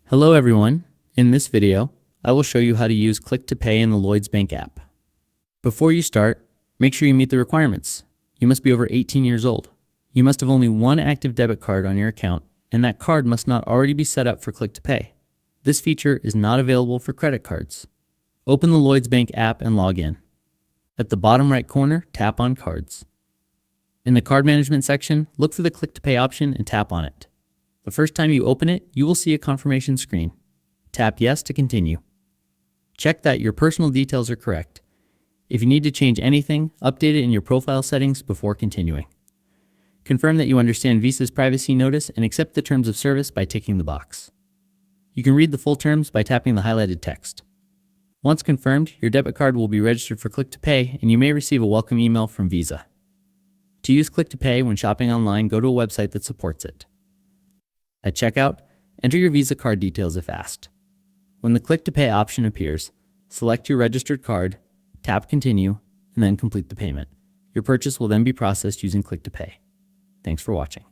Hello everyone. In this video, I will show you how to use Click to Pay in the Lloyds Bank app. Before you start, make sure you meet the requirements. You must be over 18 years old. You must have only one active debit card on your account, and that card must not already be set up for Click to Pay. This feature is not available for credit cards. Open the Lloyds Bank app and log in. At the bottom right corner, tap on Cards. In the Card Management section, look for the Click to Pay option and tap on it. The first time you open it, you will see a confirmation screen. Tap Yes to continue. Check that your personal details are correct. If you need to change anything, update it in your profile settings before continuing. Confirm that you understand Visa's privacy notice and accept the terms of service by ticking the box. You can read the full terms by tapping the highlighted text. Once confirmed, your debit card will be registered for Click to Pay and you may receive a welcome email from Visa. To use Click to Pay when shopping online, go to a website that supports it. At checkout, enter your Visa card details if asked. When the Click to Pay option appears, select your registered card, tap Continue, and then complete the payment. Your purchase will then be processed using Click to Pay. Thanks for watching.